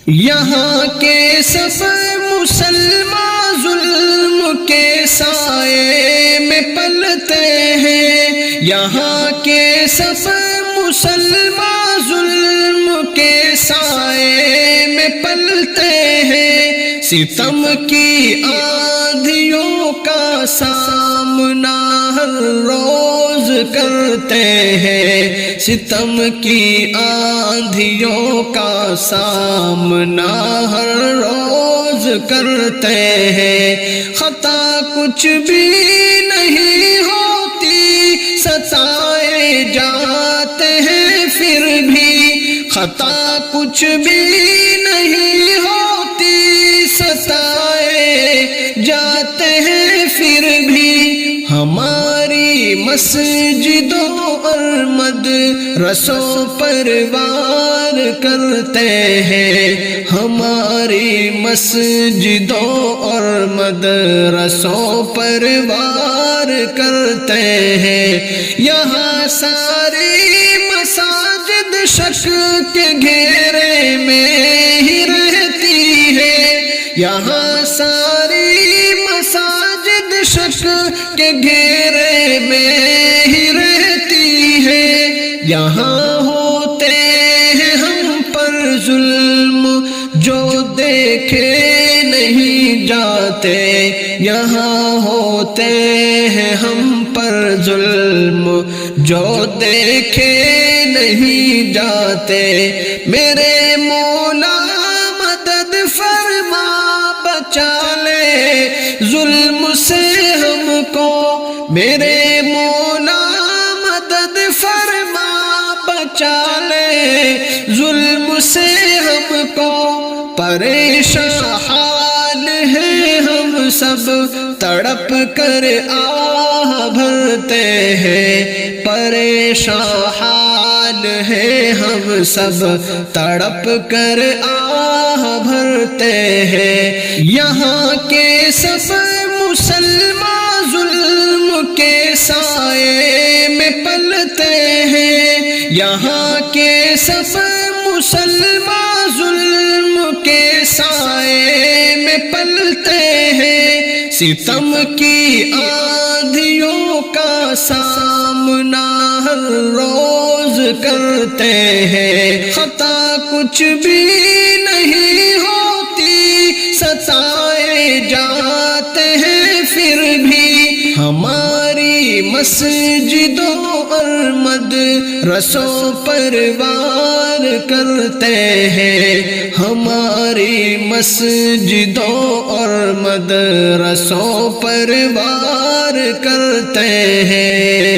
یہاں کے سب مسلمان ظلم کے سائے میں پلتے ہیں، یہاں کے سب مسلمان ظلم کے سائے میں پلتے ہیں، ستم کی آندھیوں کا سامنا ہر روز کرتے ہیں، ستم کی آندھیوں کا سامنا ہر روز کرتے ہیں، خطا کچھ بھی نہیں ہوتی ستائے جاتے ہیں پھر بھی، خطا کچھ بھی نہیں ہوتی ستائے جاتے ہیں پھر بھی، ہماری مسجدوں اور مدرسوں پر وار کرتے ہیں، ہماری مسجدوں اور مدرسوں پر وار کرتے ہیں، یہاں ساری مساجد شک کے گھیرے میں ہی رہتی ہے، یہاں ساری مساجد شک کے گھیرے میں ہی رہتی ہے، یہاں ہوتے ہیں ہم پر ظلم جو دیکھے نہیں جاتے، یہاں ہوتے ہیں ہم پر ظلم جو دیکھے نہیں جاتے، میرے مولا مدد فرما بچا لے ظلم سے ہم کو، میرے مولا مدد فرما بچا لے ظلم سے ہم کو، پریشان حال ہے ہم سب تڑپ کر آہ بھرتے ہیں، پریشان حال ہے ہم سب تڑپ کر آہ بھرتے ہیں، یہاں کے سب مسلمان ظلم کے سائے میں پلتے ہیں، یہاں کے سب مسلمان ظلم کے سائے میں پلتے ہیں، ستم کی آندھیوں کا سامنا ہر روز کرتے ہیں، خطا کچھ بھی نہیں ہوتی ستائے جاتے ہیں پھر بھی، ہماری مسجدوں اور مدرسوں پر وار کرتے ہیں، ہماری مسجدوں اور مدرسوں پر وار کرتے ہیں۔